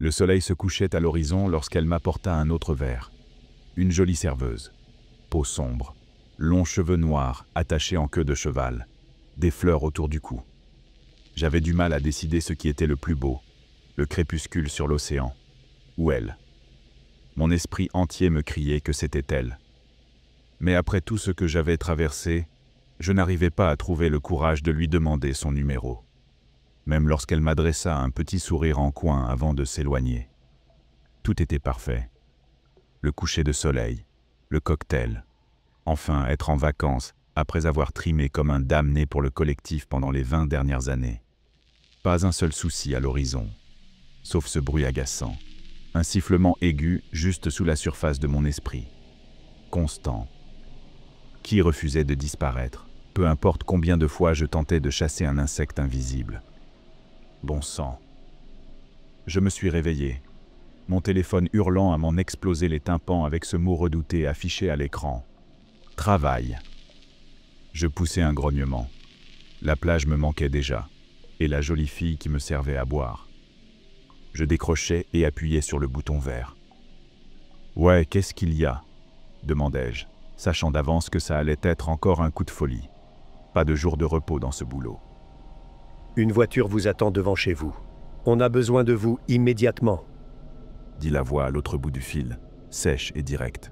Le soleil se couchait à l'horizon lorsqu'elle m'apporta un autre verre. Une jolie serveuse. Peau sombre, longs cheveux noirs attachés en queue de cheval, des fleurs autour du cou. J'avais du mal à décider ce qui était le plus beau, le crépuscule sur l'océan, ou elle. Mon esprit entier me criait que c'était elle. Mais après tout ce que j'avais traversé, je n'arrivais pas à trouver le courage de lui demander son numéro, même lorsqu'elle m'adressa un petit sourire en coin avant de s'éloigner. Tout était parfait. Le coucher de soleil, le cocktail, enfin être en vacances après avoir trimé comme un damné pour le collectif pendant les 20 dernières années. Pas un seul souci à l'horizon, sauf ce bruit agaçant, un sifflement aigu juste sous la surface de mon esprit. Constant. Qui refusait de disparaître, peu importe combien de fois je tentais de chasser un insecte invisible. Bon sang. Je me suis réveillé, mon téléphone hurlant à m'en exploser les tympans avec ce mot redouté affiché à l'écran. Travail. Je poussai un grognement. La plage me manquait déjà, et la jolie fille qui me servait à boire. Je décrochai et appuyai sur le bouton vert. « Ouais, qu'est-ce qu'il y a ?» demandai-je, sachant d'avance que ça allait être encore un coup de folie. Pas de jour de repos dans ce boulot. Une voiture vous attend devant chez vous. On a besoin de vous immédiatement, dit la voix à l'autre bout du fil, sèche et directe.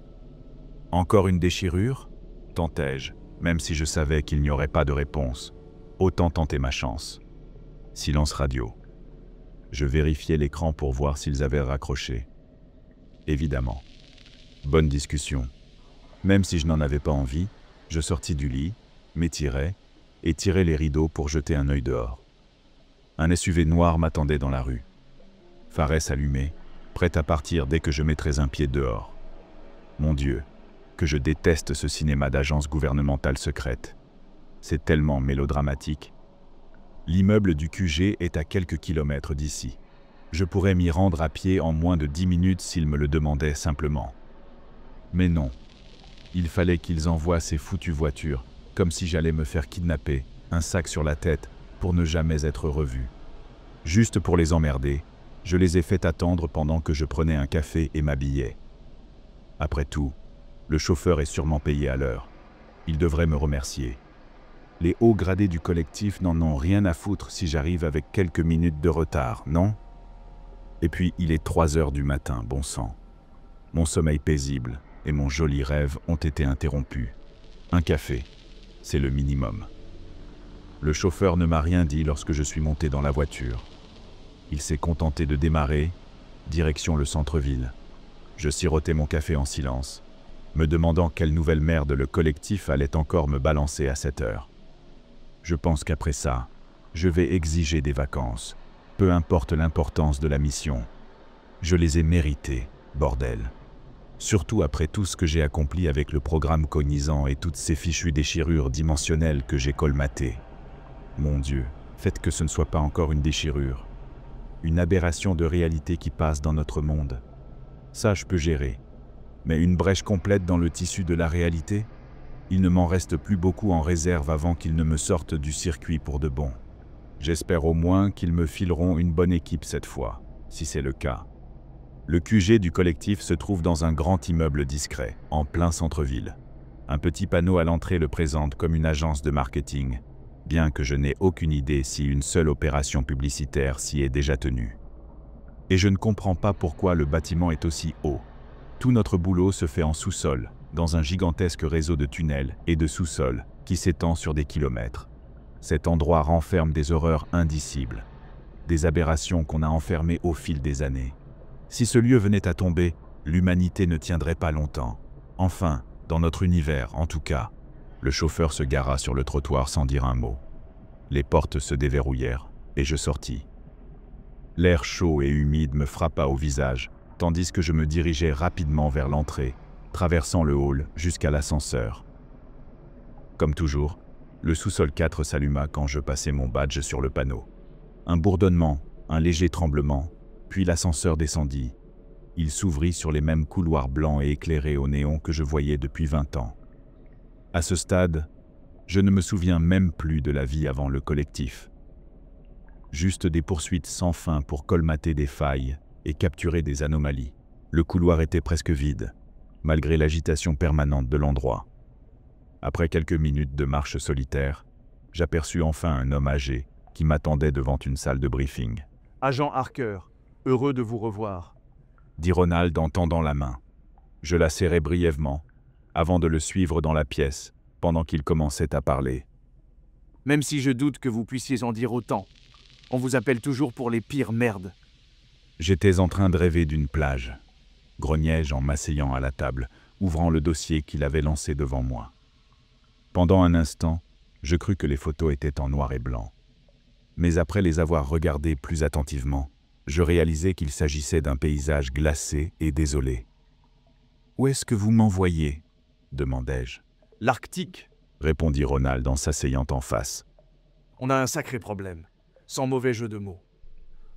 Encore une déchirure ? Tentai-je, même si je savais qu'il n'y aurait pas de réponse. Autant tenter ma chance. Silence radio. Je vérifiai l'écran pour voir s'ils avaient raccroché. Évidemment. Bonne discussion. Même si je n'en avais pas envie, je sortis du lit, m'étirai et tirai les rideaux pour jeter un œil dehors. Un SUV noir m'attendait dans la rue. Phares allumé, prêt à partir dès que je mettrais un pied dehors. Mon Dieu, que je déteste ce cinéma d'agence gouvernementale secrète. C'est tellement mélodramatique. L'immeuble du QG est à quelques kilomètres d'ici. Je pourrais m'y rendre à pied en moins de 10 minutes s'ils me le demandaient simplement. Mais non. Il fallait qu'ils envoient ces foutues voitures, comme si j'allais me faire kidnapper, un sac sur la tête, pour ne jamais être revu. Juste pour les emmerder, je les ai fait attendre pendant que je prenais un café et m'habillais. Après tout, le chauffeur est sûrement payé à l'heure. Il devrait me remercier. Les hauts gradés du collectif n'en ont rien à foutre si j'arrive avec quelques minutes de retard, non? Et puis il est 3 heures du matin, bon sang. Mon sommeil paisible et mon joli rêve ont été interrompus. Un café, c'est le minimum. Le chauffeur ne m'a rien dit lorsque je suis monté dans la voiture. Il s'est contenté de démarrer, direction le centre-ville. Je sirotais mon café en silence, me demandant quelle nouvelle merde le collectif allait encore me balancer à cette heure. Je pense qu'après ça, je vais exiger des vacances, peu importe l'importance de la mission. Je les ai méritées, bordel. Surtout après tout ce que j'ai accompli avec le programme Cognizant et toutes ces fichues déchirures dimensionnelles que j'ai colmatées. Mon Dieu, faites que ce ne soit pas encore une déchirure. Une aberration de réalité qui passe dans notre monde. Ça, je peux gérer. Mais une brèche complète dans le tissu de la réalité? Il ne m'en reste plus beaucoup en réserve avant qu'ils ne me sortent du circuit pour de bon. J'espère au moins qu'ils me fileront une bonne équipe cette fois, si c'est le cas. Le QG du collectif se trouve dans un grand immeuble discret, en plein centre-ville. Un petit panneau à l'entrée le présente comme une agence de marketing, bien que je n'ai aucune idée si une seule opération publicitaire s'y est déjà tenue. Et je ne comprends pas pourquoi le bâtiment est aussi haut. Tout notre boulot se fait en sous-sol, dans un gigantesque réseau de tunnels et de sous-sols qui s'étend sur des kilomètres. Cet endroit renferme des horreurs indicibles, des aberrations qu'on a enfermées au fil des années. Si ce lieu venait à tomber, l'humanité ne tiendrait pas longtemps. Enfin, dans notre univers, en tout cas. Le chauffeur se gara sur le trottoir sans dire un mot. Les portes se déverrouillèrent et je sortis. L'air chaud et humide me frappa au visage, tandis que je me dirigeais rapidement vers l'entrée, traversant le hall jusqu'à l'ascenseur. Comme toujours, le sous-sol 4 s'alluma quand je passai mon badge sur le panneau. Un bourdonnement, un léger tremblement, puis l'ascenseur descendit. Il s'ouvrit sur les mêmes couloirs blancs et éclairés au néon que je voyais depuis 20 ans. À ce stade, je ne me souviens même plus de la vie avant le collectif. Juste des poursuites sans fin pour colmater des failles, et capturer des anomalies. Le couloir était presque vide, malgré l'agitation permanente de l'endroit. Après quelques minutes de marche solitaire, j'aperçus enfin un homme âgé qui m'attendait devant une salle de briefing. « Agent Harker, heureux de vous revoir. » dit Ronald en tendant la main. Je la serrai brièvement, avant de le suivre dans la pièce, pendant qu'il commençait à parler. « Même si je doute que vous puissiez en dire autant, on vous appelle toujours pour les pires merdes. » J'étais en train de rêver d'une plage, grognai-je en m'asseyant à la table, ouvrant le dossier qu'il avait lancé devant moi. Pendant un instant, je crus que les photos étaient en noir et blanc. Mais après les avoir regardées plus attentivement, je réalisai qu'il s'agissait d'un paysage glacé et désolé. « Où est-ce que vous m'envoyez » demandai-je. « L'Arctique, » répondit Ronald en s'asseyant en face. « On a un sacré problème, sans mauvais jeu de mots. »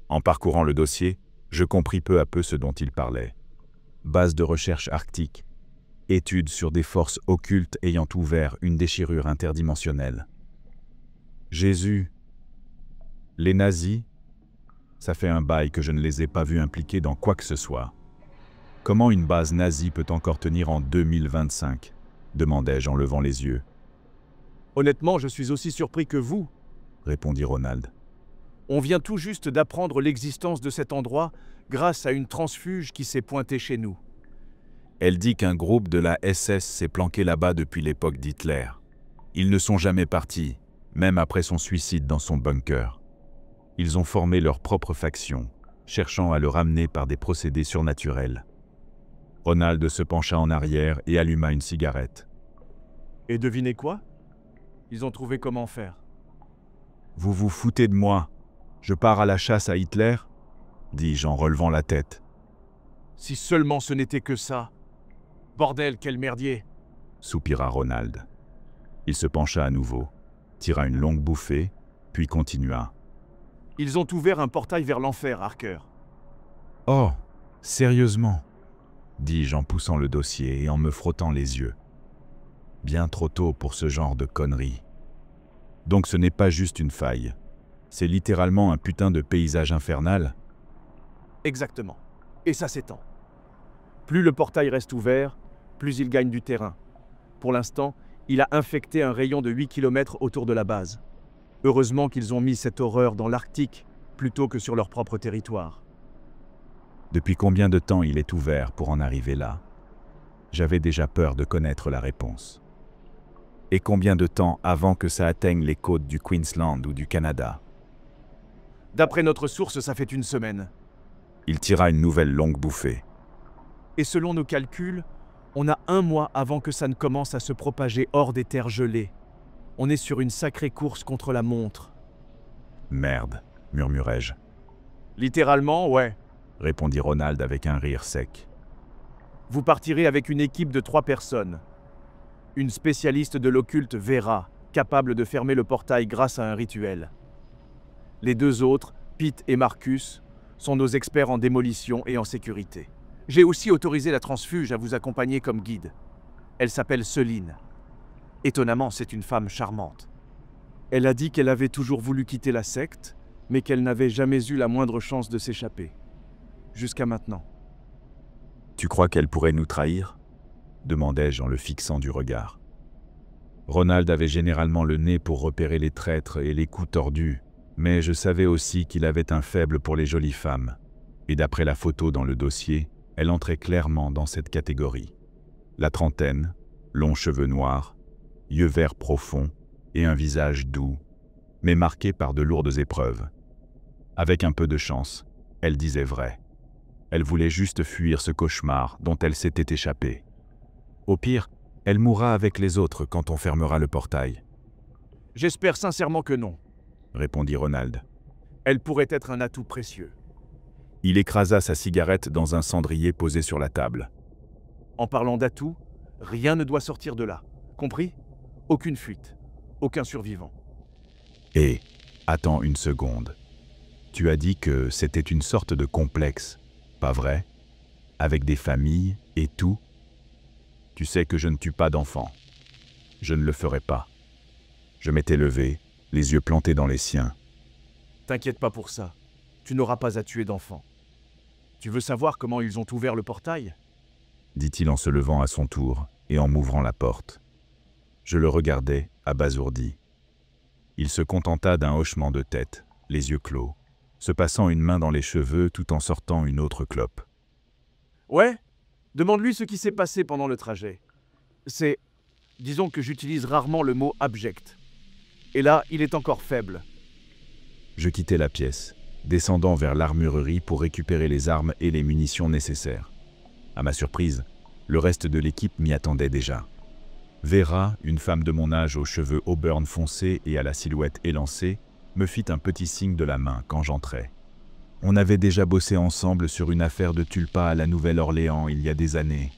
En parcourant le dossier, je compris peu à peu ce dont il parlait. Base de recherche arctique, études sur des forces occultes ayant ouvert une déchirure interdimensionnelle. Jésus, les nazis, ça fait un bail que je ne les ai pas vus impliqués dans quoi que ce soit. Comment une base nazie peut encore tenir en 2025 demandai-je en levant les yeux. Honnêtement, je suis aussi surpris que vous, répondit Ronald. On vient tout juste d'apprendre l'existence de cet endroit grâce à une transfuge qui s'est pointée chez nous. Elle dit qu'un groupe de la SS s'est planqué là-bas depuis l'époque d'Hitler. Ils ne sont jamais partis, même après son suicide dans son bunker. Ils ont formé leur propre faction, cherchant à le ramener par des procédés surnaturels. Ronald se pencha en arrière et alluma une cigarette. Et devinez quoi? Ils ont trouvé comment faire. Vous vous foutez de moi? Je pars à la chasse à Hitler? Dis-je en relevant la tête. Si seulement ce n'était que ça. Bordel, quel merdier! Soupira Ronald. Il se pencha à nouveau, tira une longue bouffée, puis continua. Ils ont ouvert un portail vers l'enfer, Harker. Oh, sérieusement? Dis-je en poussant le dossier et en me frottant les yeux. Bien trop tôt pour ce genre de conneries. Donc ce n'est pas juste une faille. C'est littéralement un putain de paysage infernal. Exactement. Et ça s'étend. Plus le portail reste ouvert, plus il gagne du terrain. Pour l'instant, il a infecté un rayon de 8 km autour de la base. Heureusement qu'ils ont mis cette horreur dans l'Arctique, plutôt que sur leur propre territoire. Depuis combien de temps il est ouvert pour en arriver là? J'avais déjà peur de connaître la réponse. Et combien de temps avant que ça atteigne les côtes du Queensland ou du Canada? D'après notre source, ça fait une semaine. Il tira une nouvelle longue bouffée. Et selon nos calculs, on a 1 mois avant que ça ne commence à se propager hors des terres gelées. On est sur une sacrée course contre la montre. Merde, murmurai-je. Littéralement, ouais, répondit Ronald avec un rire sec. Vous partirez avec une équipe de 3 personnes. Une spécialiste de l'occulte Vera, capable de fermer le portail grâce à un rituel. Les 2 autres, Pete et Marcus, sont nos experts en démolition et en sécurité. J'ai aussi autorisé la transfuge à vous accompagner comme guide. Elle s'appelle Céline. Étonnamment, c'est une femme charmante. Elle a dit qu'elle avait toujours voulu quitter la secte, mais qu'elle n'avait jamais eu la moindre chance de s'échapper. Jusqu'à maintenant. Tu crois qu'elle pourrait nous trahir? demandai-je en le fixant du regard. Ronald avait généralement le nez pour repérer les traîtres et les coups tordus, mais je savais aussi qu'il avait un faible pour les jolies femmes. Et d'après la photo dans le dossier, elle entrait clairement dans cette catégorie. La trentaine, longs cheveux noirs, yeux verts profonds et un visage doux, mais marqué par de lourdes épreuves. Avec un peu de chance, elle disait vrai. Elle voulait juste fuir ce cauchemar dont elle s'était échappée. Au pire, elle mourra avec les autres quand on fermera le portail. J'espère sincèrement que non, répondit Ronald. Elle pourrait être un atout précieux. Il écrasa sa cigarette dans un cendrier posé sur la table. En parlant d'atout, rien ne doit sortir de là. Compris? Aucune fuite, aucun survivant. Et, attends une seconde. Tu as dit que c'était une sorte de complexe, pas vrai? Avec des familles et tout? Tu sais que je ne tue pas d'enfants. Je ne le ferai pas. Je m'étais levé, les yeux plantés dans les siens. T'inquiète pas pour ça. Tu n'auras pas à tuer d'enfants. Tu veux savoir comment ils ont ouvert le portail? Dit-il en se levant à son tour et en m'ouvrant la porte. Je le regardais, abasourdi. Il se contenta d'un hochement de tête, les yeux clos, se passant une main dans les cheveux tout en sortant une autre clope. Ouais, demande-lui ce qui s'est passé pendant le trajet. C'est... Disons que j'utilise rarement le mot abject. Et là, il est encore faible. Je quittai la pièce, descendant vers l'armurerie pour récupérer les armes et les munitions nécessaires. À ma surprise, le reste de l'équipe m'y attendait déjà. Vera, une femme de mon âge aux cheveux auburn foncés et à la silhouette élancée, me fit un petit signe de la main quand j'entrai. On avait déjà bossé ensemble sur une affaire de tulpa à la Nouvelle-Orléans il y a des années,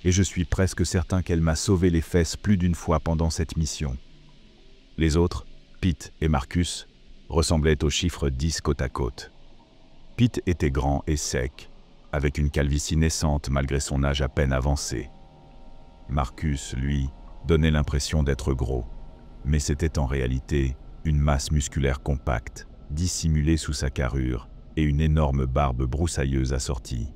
et je suis presque certain qu'elle m'a sauvé les fesses plus d'une fois pendant cette mission. Les autres, Pete et Marcus, ressemblaient au chiffre 10 côte à côte. Pete était grand et sec, avec une calvitie naissante malgré son âge à peine avancé. Marcus, lui, donnait l'impression d'être gros, mais c'était en réalité une masse musculaire compacte, dissimulée sous sa carrure, et une énorme barbe broussailleuse assortie.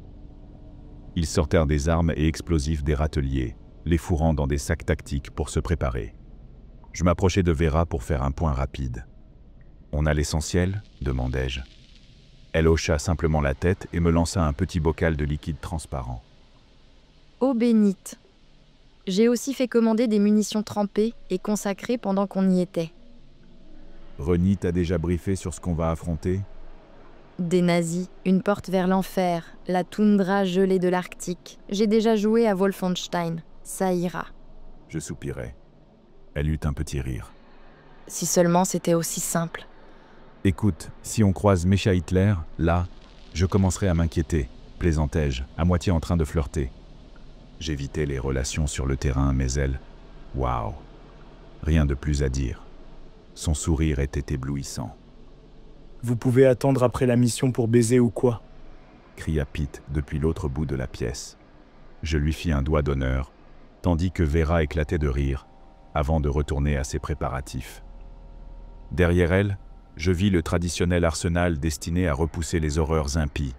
Ils sortèrent des armes et explosifs des râteliers, les fourrant dans des sacs tactiques pour se préparer. Je m'approchai de Vera pour faire un point rapide. « On a l'essentiel » demandai-je. Elle hocha simplement la tête et me lança un petit bocal de liquide transparent. Eau bénite. J'ai aussi fait commander des munitions trempées et consacrées pendant qu'on y était. Ronnie t'a déjà briefé sur ce qu'on va affronter? Des nazis, une porte vers l'enfer, la toundra gelée de l'Arctique. J'ai déjà joué à Wolfenstein. Ça ira. Je soupirai. Elle eut un petit rire. Si seulement c'était aussi simple. Écoute, si on croise Mecha Hitler, là, je commencerai à m'inquiéter, plaisantai-je, à moitié en train de flirter. J'évitais les relations sur le terrain, mais elle... Waouh! Rien de plus à dire. Son sourire était éblouissant. « Vous pouvez attendre après la mission pour baiser ou quoi ?» cria Pete depuis l'autre bout de la pièce. Je lui fis un doigt d'honneur, tandis que Vera éclatait de rire, avant de retourner à ses préparatifs. Derrière elle, je vis le traditionnel arsenal destiné à repousser les horreurs impies,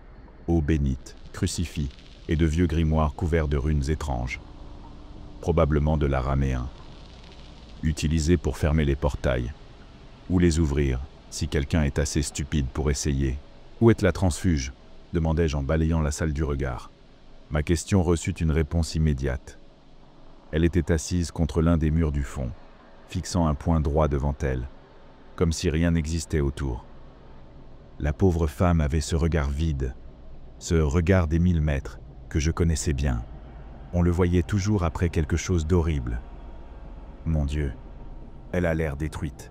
eau bénite, crucifix et de vieux grimoires couverts de runes étranges. Probablement de l'araméen. Utilisé pour fermer les portails, ou les ouvrir, si quelqu'un est assez stupide pour essayer. « Où est la transfuge ?» demandai-je en balayant la salle du regard. Ma question reçut une réponse immédiate. Elle était assise contre l'un des murs du fond, fixant un point droit devant elle, comme si rien n'existait autour. La pauvre femme avait ce regard vide, ce regard des 1000 mètres, que je connaissais bien. On le voyait toujours après quelque chose d'horrible. Mon Dieu, elle a l'air détruite.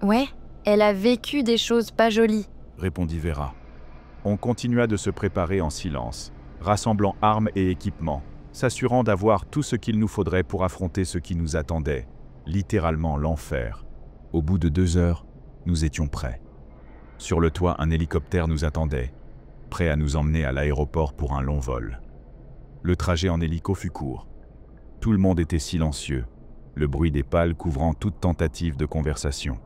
Ouais, elle a vécu des choses pas jolies, répondit Vera. On continua de se préparer en silence, rassemblant armes et équipements, s'assurant d'avoir tout ce qu'il nous faudrait pour affronter ce qui nous attendait, littéralement l'enfer. Au bout de 2 heures, nous étions prêts. Sur le toit, un hélicoptère nous attendait, prêt à nous emmener à l'aéroport pour un long vol. Le trajet en hélico fut court. Tout le monde était silencieux, le bruit des pales couvrant toute tentative de conversation.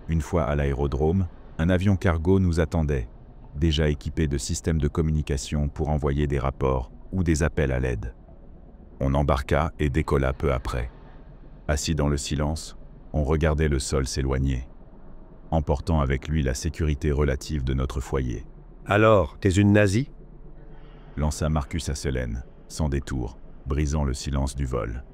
Une fois à l'aérodrome, un avion cargo nous attendait, déjà équipé de systèmes de communication pour envoyer des rapports ou des appels à l'aide. On embarqua et décolla peu après. Assis dans le silence, on regardait le sol s'éloigner, emportant avec lui la sécurité relative de notre foyer. « Alors, t'es une nazie ?» lança Marcus à Selene, sans détour, brisant le silence du vol.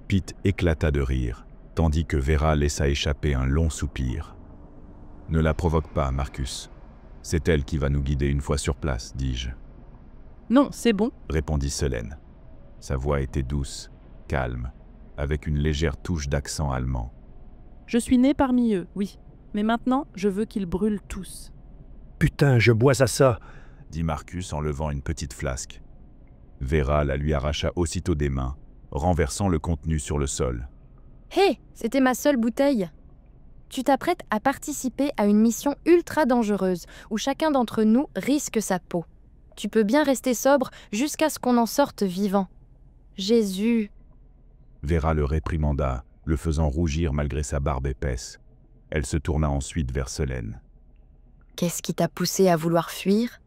Pete éclata de rire, tandis que Vera laissa échapper un long soupir. « Ne la provoque pas, Marcus. C'est elle qui va nous guider une fois sur place, dis-je. »« Non, c'est bon, » répondit Selene. Sa voix était douce, calme, avec une légère touche d'accent allemand. « Je suis né parmi eux, oui. Mais maintenant, je veux qu'ils brûlent tous. »« Putain, je bois à ça !» dit Marcus en levant une petite flasque. Vera la lui arracha aussitôt des mains, renversant le contenu sur le sol. Hé, c'était ma seule bouteille. Tu t'apprêtes à participer à une mission ultra dangereuse où chacun d'entre nous risque sa peau. Tu peux bien rester sobre jusqu'à ce qu'on en sorte vivant. Jésus. Vera le réprimanda, le faisant rougir malgré sa barbe épaisse. Elle se tourna ensuite vers Selene. Qu'est-ce qui t'a poussé à vouloir fuir ?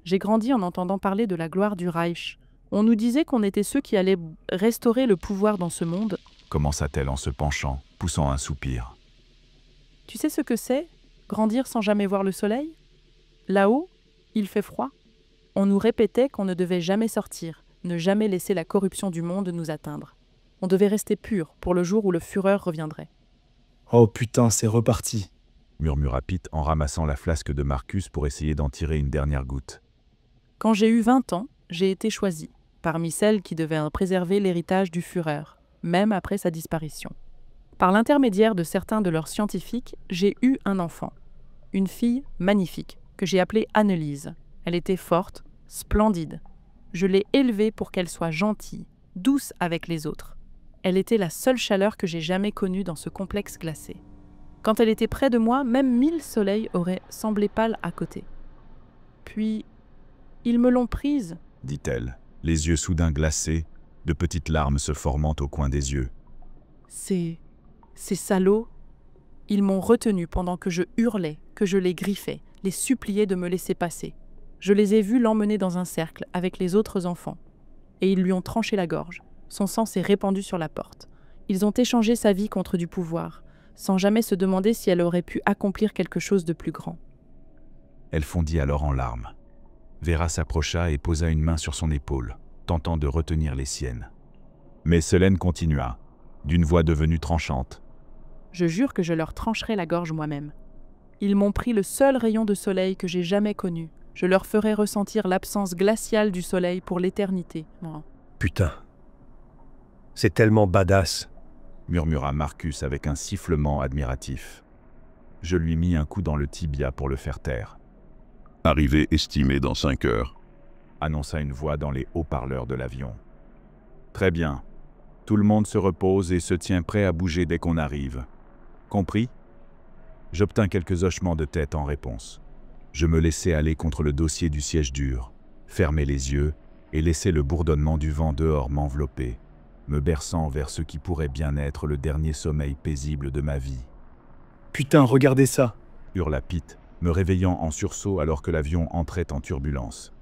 J'ai grandi en entendant parler de la gloire du Reich. On nous disait qu'on était ceux qui allaient restaurer le pouvoir dans ce monde. Commença-t-elle en se penchant, poussant un soupir. Tu sais ce que c'est, grandir sans jamais voir le soleil? Là-haut, il fait froid. On nous répétait qu'on ne devait jamais sortir, ne jamais laisser la corruption du monde nous atteindre. On devait rester pur pour le jour où le Führer reviendrait. Oh putain, c'est reparti. Murmura Pete en ramassant la flasque de Marcus pour essayer d'en tirer une dernière goutte. Quand j'ai eu 20 ans, j'ai été choisie, parmi celles qui devaient préserver l'héritage du Führer, même après sa disparition. Par l'intermédiaire de certains de leurs scientifiques, j'ai eu un enfant. Une fille magnifique, que j'ai appelée Anneliese. Elle était forte, splendide. Je l'ai élevée pour qu'elle soit gentille, douce avec les autres. Elle était la seule chaleur que j'ai jamais connue dans ce complexe glacé. Quand elle était près de moi, même 1000 soleils auraient semblé pâles à côté. Puis, ils me l'ont prise, dit-elle, les yeux soudain glacés, de petites larmes se formant au coin des yeux. Ces salauds, ils m'ont retenu pendant que je hurlais, que je les griffais, les suppliais de me laisser passer. Je les ai vus l'emmener dans un cercle avec les autres enfants. Et ils lui ont tranché la gorge. Son sang s'est répandu sur la porte. Ils ont échangé sa vie contre du pouvoir, sans jamais se demander si elle aurait pu accomplir quelque chose de plus grand. Elle fondit alors en larmes. Vera s'approcha et posa une main sur son épaule, tentant de retenir les siennes. Mais Selene continua, d'une voix devenue tranchante. Je jure que je leur trancherai la gorge moi-même. Ils m'ont pris le seul rayon de soleil que j'ai jamais connu. Je leur ferai ressentir l'absence glaciale du soleil pour l'éternité. Oh. Putain. C'est tellement badass, murmura Marcus avec un sifflement admiratif. Je lui mis un coup dans le tibia pour le faire taire. Arrivée estimée dans 5 heures, annonça une voix dans les haut-parleurs de l'avion. Très bien. Tout le monde se repose et se tient prêt à bouger dès qu'on arrive. Compris? J'obtins quelques hochements de tête en réponse. Je me laissai aller contre le dossier du siège dur, fermai les yeux et laissai le bourdonnement du vent dehors m'envelopper, me berçant vers ce qui pourrait bien être le dernier sommeil paisible de ma vie. Putain, regardez ça, hurla Pete, me réveillant en sursaut alors que l'avion entrait en turbulence.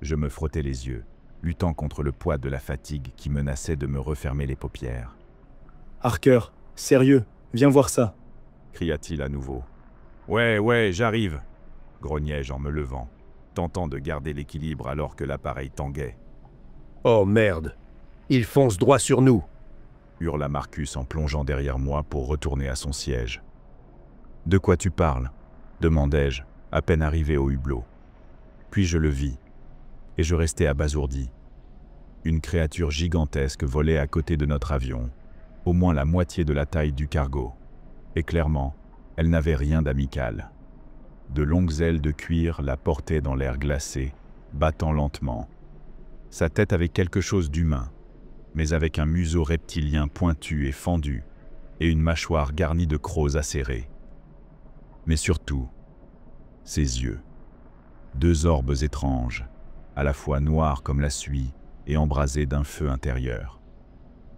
Je me frottais les yeux, luttant contre le poids de la fatigue qui menaçait de me refermer les paupières. Harker, sérieux, viens voir ça, cria-t-il à nouveau. Ouais, j'arrive, grognai-je en me levant, tentant de garder l'équilibre alors que l'appareil tanguait. Oh merde, il fonce droit sur nous, hurla Marcus en plongeant derrière moi pour retourner à son siège. De quoi tu parles? Demandai-je, à peine arrivé au hublot. Puis je le vis, et je restai abasourdi. Une créature gigantesque volait à côté de notre avion, au moins la moitié de la taille du cargo. Et clairement, elle n'avait rien d'amical. De longues ailes de cuir la portaient dans l'air glacé, battant lentement. Sa tête avait quelque chose d'humain, mais avec un museau reptilien pointu et fendu, et une mâchoire garnie de crocs acérés. Mais surtout, ses yeux. 2 orbes étranges, à la fois noirs comme la suie et embrasés d'un feu intérieur.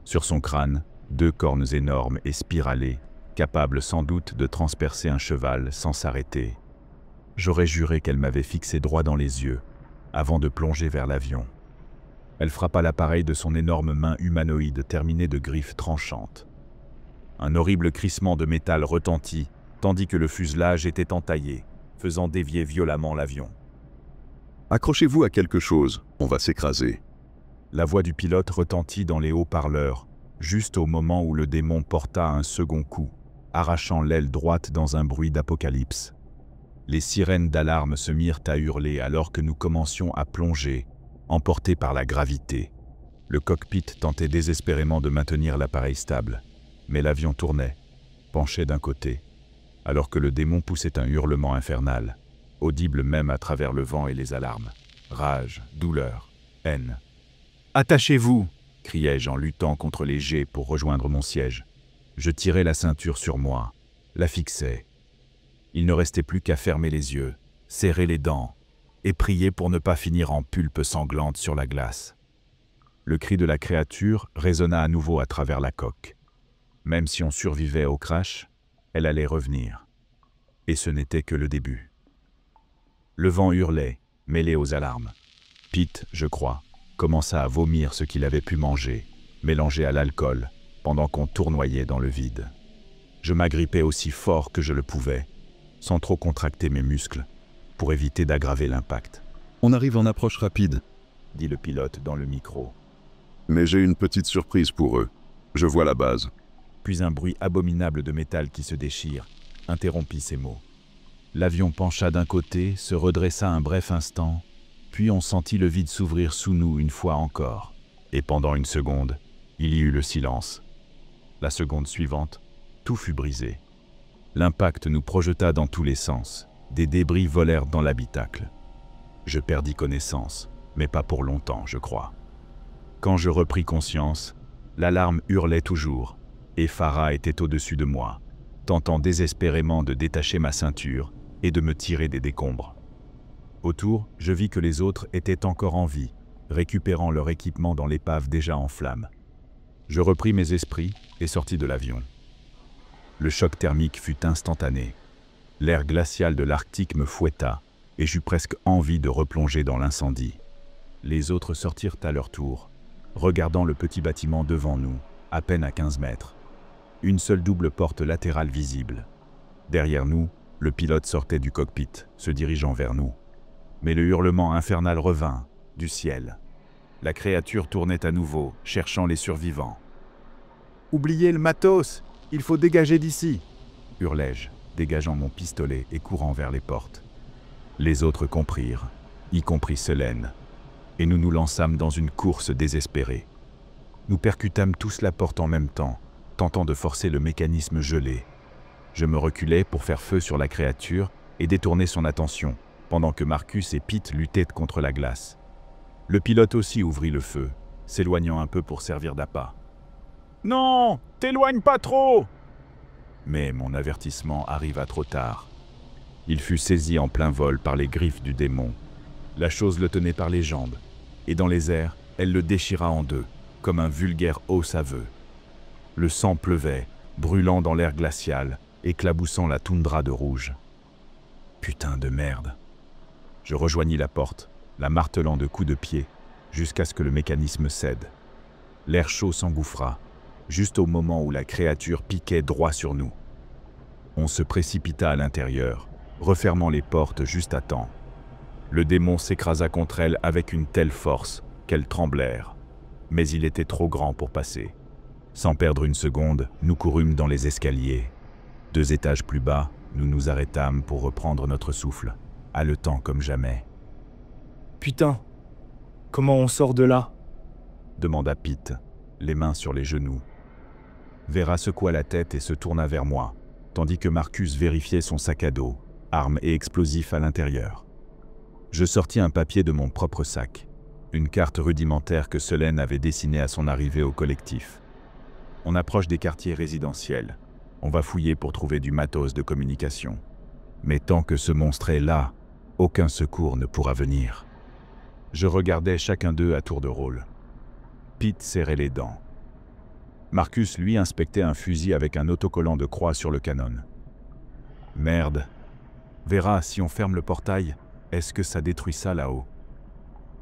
Sur son crâne, 2 cornes énormes et spiralées, capables sans doute de transpercer un cheval sans s'arrêter. J'aurais juré qu'elle m'avait fixé droit dans les yeux, avant de plonger vers l'avion. Elle frappa l'appareil de son énorme main humanoïde terminée de griffes tranchantes. Un horrible crissement de métal retentit, tandis que le fuselage était entaillé, faisant dévier violemment l'avion. Accrochez-vous à quelque chose, on va s'écraser. La voix du pilote retentit dans les haut-parleurs, juste au moment où le démon porta un second coup, arrachant l'aile droite dans un bruit d'apocalypse. Les sirènes d'alarme se mirent à hurler alors que nous commencions à plonger, emportés par la gravité. Le cockpit tentait désespérément de maintenir l'appareil stable, mais l'avion tournait, penché d'un côté, alors que le démon poussait un hurlement infernal, audible même à travers le vent et les alarmes. Rage, douleur, haine. « Attachez-vous !» criai-je en luttant contre les jets pour rejoindre mon siège. Je tirai la ceinture sur moi, la fixai. Il ne restait plus qu'à fermer les yeux, serrer les dents et prier pour ne pas finir en pulpe sanglante sur la glace. Le cri de la créature résonna à nouveau à travers la coque. Même si on survivait au crash, elle allait revenir. Et ce n'était que le début. Le vent hurlait, mêlé aux alarmes. Pete, je crois, commença à vomir ce qu'il avait pu manger, mélangé à l'alcool, pendant qu'on tournoyait dans le vide. Je m'agrippais aussi fort que je le pouvais, sans trop contracter mes muscles, pour éviter d'aggraver l'impact, On arrive en approche rapide, dit le pilote dans le micro. mais j'ai une petite surprise pour eux. Je vois la base. Puis un bruit abominable de métal qui se déchire interrompit ces mots. L'avion pencha d'un côté, se redressa un bref instant, puis on sentit le vide s'ouvrir sous nous une fois encore. Et pendant une seconde, il y eut le silence. La seconde suivante, tout fut brisé. L'impact nous projeta dans tous les sens. Des débris volèrent dans l'habitacle. Je perdis connaissance, mais pas pour longtemps, je crois. Quand je repris conscience, l'alarme hurlait toujours, et Farah était au-dessus de moi, tentant désespérément de détacher ma ceinture et de me tirer des décombres. Autour, je vis que les autres étaient encore en vie, récupérant leur équipement dans l'épave déjà en flammes. Je repris mes esprits et sortis de l'avion. Le choc thermique fut instantané. L'air glacial de l'Arctique me fouetta, et j'eus presque envie de replonger dans l'incendie. Les autres sortirent à leur tour, regardant le petit bâtiment devant nous, à peine à 15 mètres. Une seule double porte latérale visible. Derrière nous, le pilote sortait du cockpit, se dirigeant vers nous. Mais le hurlement infernal revint, du ciel. La créature tournait à nouveau, cherchant les survivants. « Oubliez le matos, il faut dégager d'ici !» hurlai-je, dégageant mon pistolet et courant vers les portes. Les autres comprirent, y compris Selene, et nous nous lançâmes dans une course désespérée. Nous percutâmes tous la porte en même temps, tentant de forcer le mécanisme gelé. Je me reculai pour faire feu sur la créature et détourner son attention, pendant que Marcus et Pete luttaient contre la glace. Le pilote aussi ouvrit le feu, s'éloignant un peu pour servir d'appât. « Non, t'éloigne pas trop !» Mais mon avertissement arriva trop tard. Il fut saisi en plein vol par les griffes du démon. La chose le tenait par les jambes, et dans les airs, elle le déchira en deux, comme un vulgaire os aveux. Le sang pleuvait, brûlant dans l'air glacial, éclaboussant la toundra de rouge. Putain de merde. Je rejoignis la porte, la martelant de coups de pied, jusqu'à ce que le mécanisme cède. L'air chaud s'engouffra, juste au moment où la créature piquait droit sur nous. On se précipita à l'intérieur, refermant les portes juste à temps. Le démon s'écrasa contre elles avec une telle force qu'elles tremblèrent, mais il était trop grand pour passer. Sans perdre une seconde, nous courûmes dans les escaliers. 2 étages plus bas, nous nous arrêtâmes pour reprendre notre souffle, haletant comme jamais. « Putain, comment on sort de là ?» demanda Pete, les mains sur les genoux. Vera secoua la tête et se tourna vers moi, tandis que Marcus vérifiait son sac à dos, armes et explosifs à l'intérieur. Je sortis un papier de mon propre sac, une carte rudimentaire que Selene avait dessinée à son arrivée au collectif. On approche des quartiers résidentiels. On va fouiller pour trouver du matos de communication. Mais tant que ce monstre est là, aucun secours ne pourra venir. Je regardais chacun d'eux à tour de rôle. Pete serrait les dents. Marcus, lui, inspectait un fusil avec un autocollant de croix sur le canon. Merde. Vera, si on ferme le portail, est-ce que ça détruit ça là-haut?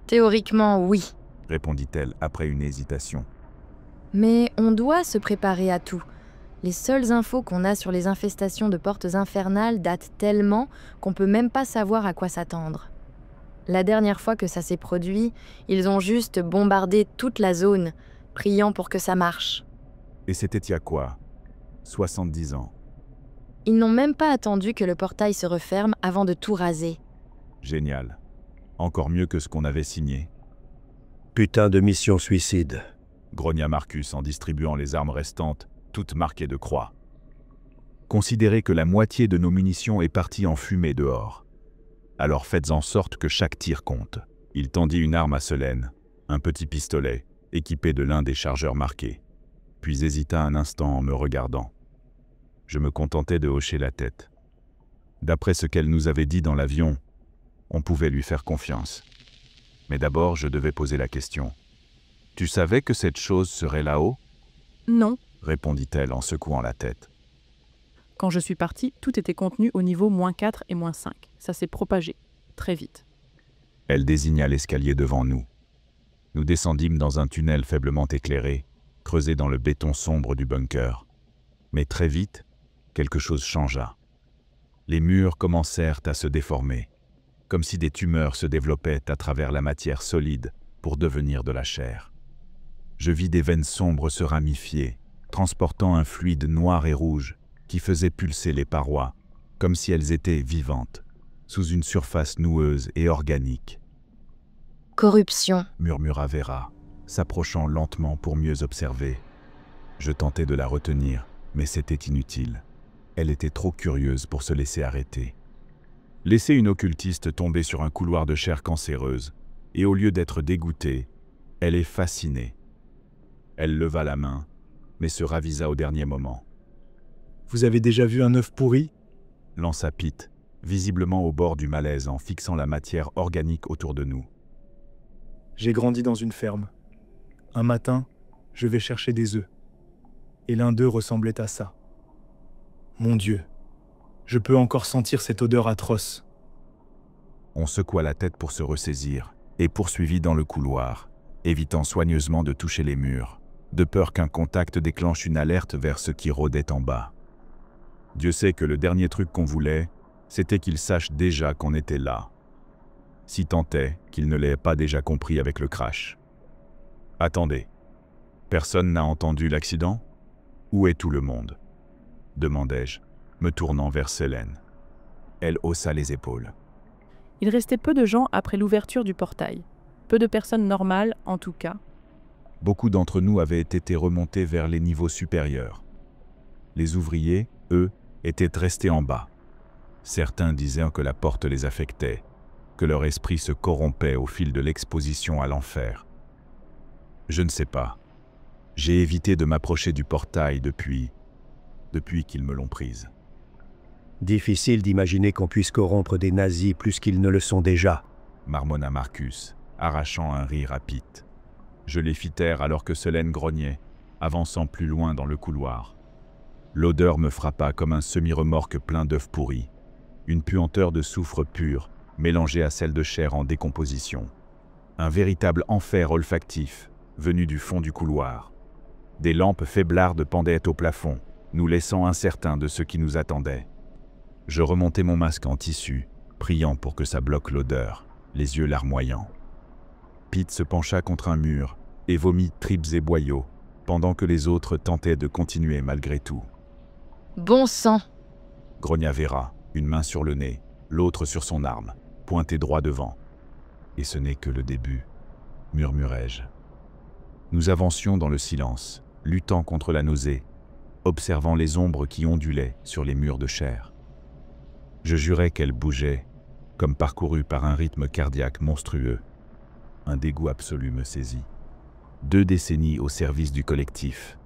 Théoriquement, oui. Répondit-elle après une hésitation. Mais on doit se préparer à tout. Les seules infos qu'on a sur les infestations de portes infernales datent tellement qu'on peut même pas savoir à quoi s'attendre. La dernière fois que ça s'est produit, ils ont juste bombardé toute la zone, priant pour que ça marche. Et c'était il y a quoi? 70 ans. Ils n'ont même pas attendu que le portail se referme avant de tout raser. Génial. Encore mieux que ce qu'on avait signé. Putain de mission suicide. Grogna Marcus en distribuant les armes restantes, toutes marquées de croix. Considérez que la moitié de nos munitions est partie en fumée dehors. Alors faites en sorte que chaque tir compte. Il tendit une arme à Selene, un petit pistolet, équipé de l'un des chargeurs marqués, puis hésita un instant en me regardant. Je me contentais de hocher la tête. D'après ce qu'elle nous avait dit dans l'avion, on pouvait lui faire confiance. Mais d'abord, je devais poser la question. « Tu savais que cette chose serait là-haut » ? Non. Répondit-elle en secouant la tête. Quand je suis partie, tout était contenu au niveau -4 et -5. Ça s'est propagé, très vite. Elle désigna l'escalier devant nous. Nous descendîmes dans un tunnel faiblement éclairé, creusé dans le béton sombre du bunker. Mais très vite, quelque chose changea. Les murs commencèrent à se déformer, comme si des tumeurs se développaient à travers la matière solide pour devenir de la chair. Je vis des veines sombres se ramifier, transportant un fluide noir et rouge qui faisait pulser les parois, comme si elles étaient vivantes, sous une surface noueuse et organique. « Corruption », murmura Vera, s'approchant lentement pour mieux observer. Je tentais de la retenir, mais c'était inutile. Elle était trop curieuse pour se laisser arrêter. Laisser une occultiste tomber sur un couloir de chair cancéreuse, et au lieu d'être dégoûtée, elle est fascinée. Elle leva la main, mais se ravisa au dernier moment. « Vous avez déjà vu un œuf pourri ?» lança Pete, visiblement au bord du malaise en fixant la matière organique autour de nous. « J'ai grandi dans une ferme. Un matin, je vais chercher des œufs. Et l'un d'eux ressemblait à ça. Mon Dieu, je peux encore sentir cette odeur atroce. » On secoua la tête pour se ressaisir et poursuivit dans le couloir, évitant soigneusement de toucher les murs, de peur qu'un contact déclenche une alerte vers ce qui rôdait en bas. Dieu sait que le dernier truc qu'on voulait, c'était qu'il sache déjà qu'on était là. Si tant est qu'il ne l'ait pas déjà compris avec le crash. « Attendez, personne n'a entendu l'accident ? Où est tout le monde ?» demandai-je, me tournant vers Selene. Elle haussa les épaules. Il restait peu de gens après l'ouverture du portail. Peu de personnes normales, en tout cas. Beaucoup d'entre nous avaient été remontés vers les niveaux supérieurs. Les ouvriers, eux, étaient restés en bas. Certains disaient que la porte les affectait, que leur esprit se corrompait au fil de l'exposition à l'enfer. Je ne sais pas. J'ai évité de m'approcher du portail depuis qu'ils me l'ont prise. Difficile d'imaginer qu'on puisse corrompre des nazis plus qu'ils ne le sont déjà, marmonna Marcus, arrachant un rire à Pete. Je les fis taire alors que Selene grognait, avançant plus loin dans le couloir. L'odeur me frappa comme un semi-remorque plein d'œufs pourris, une puanteur de soufre pur mélangée à celle de chair en décomposition. Un véritable enfer olfactif venu du fond du couloir. Des lampes faiblardes pendaient au plafond, nous laissant incertains de ce qui nous attendait. Je remontai mon masque en tissu, priant pour que ça bloque l'odeur, les yeux larmoyants. Pete se pencha contre un mur et vomit tripes et boyaux, pendant que les autres tentaient de continuer malgré tout. « Bon sang !» grogna Vera, une main sur le nez, l'autre sur son arme, pointée droit devant. « Et ce n'est que le début », murmurai-je. Nous avancions dans le silence, luttant contre la nausée, observant les ombres qui ondulaient sur les murs de chair. Je jurais qu'elles bougeaient, comme parcourues par un rythme cardiaque monstrueux. Un dégoût absolu me saisit. 2 décennies au service du collectif.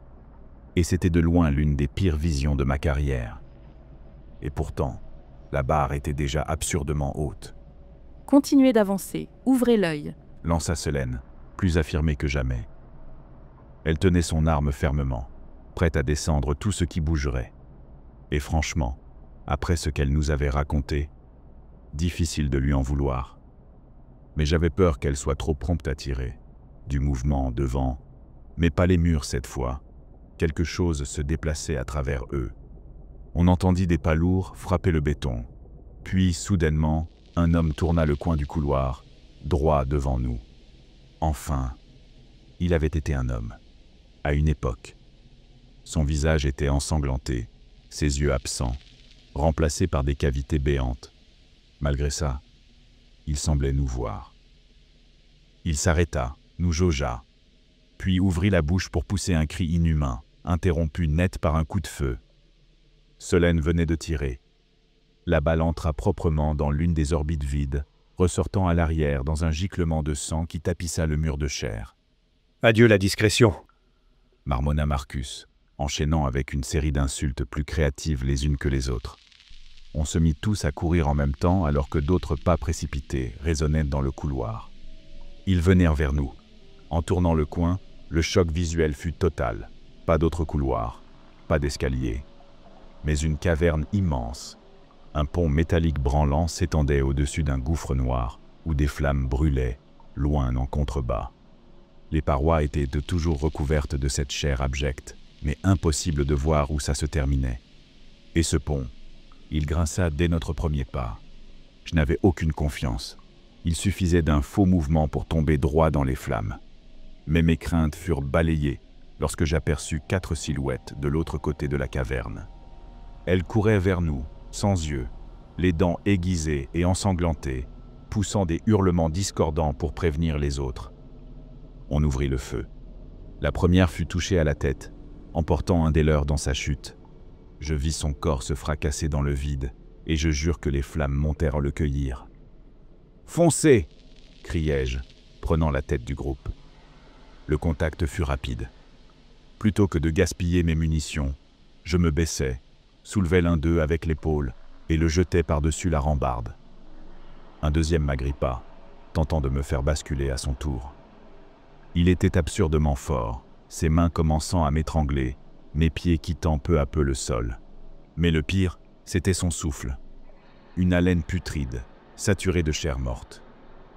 Et c'était de loin l'une des pires visions de ma carrière. Et pourtant, la barre était déjà absurdement haute. « Continuez d'avancer, ouvrez l'œil », lança Selene, plus affirmée que jamais. Elle tenait son arme fermement, prête à descendre tout ce qui bougerait. Et franchement, après ce qu'elle nous avait raconté, difficile de lui en vouloir. Mais j'avais peur qu'elle soit trop prompte à tirer. Du mouvement devant, mais pas les murs cette fois. Quelque chose se déplaçait à travers eux. On entendit des pas lourds frapper le béton. Puis, soudainement, un homme tourna le coin du couloir, droit devant nous. Enfin, il avait été un homme, à une époque. Son visage était ensanglanté, ses yeux absents, remplacés par des cavités béantes. Malgré ça, il semblait nous voir. Il s'arrêta, nous jaugea, puis ouvrit la bouche pour pousser un cri inhumain, interrompu net par un coup de feu. Selene venait de tirer. La balle entra proprement dans l'une des orbites vides, ressortant à l'arrière dans un giclement de sang qui tapissa le mur de chair. « Adieu la discrétion !» marmonna Marcus, enchaînant avec une série d'insultes plus créatives les unes que les autres. On se mit tous à courir en même temps alors que d'autres pas précipités résonnaient dans le couloir. Ils venèrent vers nous. En tournant le coin, le choc visuel fut total. Pas d'autre couloir, pas d'escalier, mais une caverne immense. Un pont métallique branlant s'étendait au-dessus d'un gouffre noir, où des flammes brûlaient, loin en contrebas. Les parois étaient de toujours recouvertes de cette chair abjecte, mais impossible de voir où ça se terminait. Et ce pont, il grinça dès notre premier pas. Je n'avais aucune confiance. Il suffisait d'un faux mouvement pour tomber droit dans les flammes. Mais mes craintes furent balayées lorsque j'aperçus 4 silhouettes de l'autre côté de la caverne. Elles couraient vers nous, sans yeux, les dents aiguisées et ensanglantées, poussant des hurlements discordants pour prévenir les autres. On ouvrit le feu. La première fut touchée à la tête, emportant un des leurs dans sa chute. Je vis son corps se fracasser dans le vide, et je jure que les flammes montèrent le cueillir. « Foncez !» criai-je, prenant la tête du groupe. Le contact fut rapide. Plutôt que de gaspiller mes munitions, je me baissai, soulevai l'un d'eux avec l'épaule et le jetai par-dessus la rambarde. Un deuxième m'agrippa, tentant de me faire basculer à son tour. Il était absurdement fort, ses mains commençant à m'étrangler, mes pieds quittant peu à peu le sol. Mais le pire, c'était son souffle. Une haleine putride, saturée de chair morte.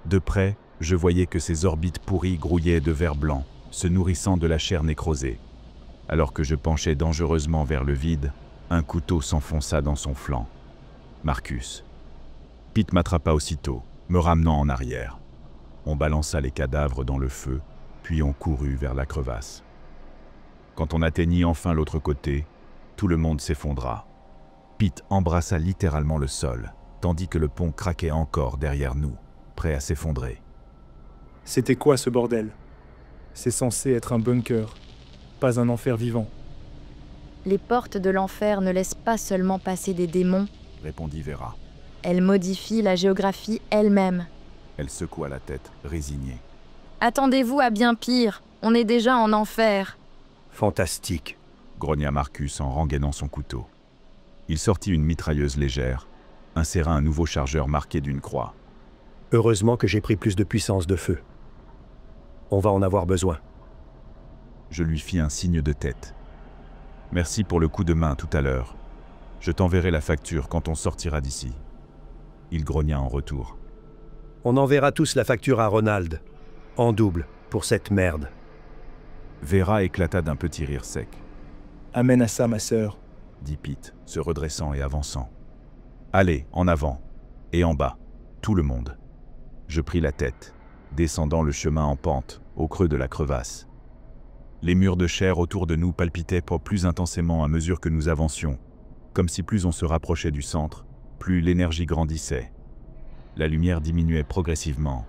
De près, je voyais que ses orbites pourries grouillaient de verre blanc, se nourrissant de la chair nécrosée. Alors que je penchais dangereusement vers le vide, un couteau s'enfonça dans son flanc. Marcus. Pete m'attrapa aussitôt, me ramenant en arrière. On balança les cadavres dans le feu, puis on courut vers la crevasse. Quand on atteignit enfin l'autre côté, tout le monde s'effondra. Pete embrassa littéralement le sol, tandis que le pont craquait encore derrière nous, prêt à s'effondrer. C'était quoi ce bordel? C'est censé être un bunker, pas un enfer vivant. Les portes de l'enfer ne laissent pas seulement passer des démons, Répondit Vera. elles modifient la géographie elle-même. Elle secoua la tête, résignée. Attendez-vous à bien pire, on est déjà en enfer. Fantastique. Grogna Marcus en rengainant son couteau. Il sortit une mitrailleuse légère, inséra un nouveau chargeur marqué d'une croix. Heureusement que j'ai pris plus de puissance de feu. On va en avoir besoin. Je lui fis un signe de tête. Merci pour le coup de main tout à l'heure. Je t'enverrai la facture quand on sortira d'ici. Il grogna en retour. On enverra tous la facture à Ronald. En double, pour cette merde. Vera éclata d'un petit rire sec, Amène à ça, ma sœur. dit Pete, se redressant et avançant. Allez, en avant, et en bas, tout le monde. Je pris la tête, descendant le chemin en pente, au creux de la crevasse. Les murs de chair autour de nous palpitaient plus intensément à mesure que nous avancions, comme si plus on se rapprochait du centre, plus l'énergie grandissait. La lumière diminuait progressivement,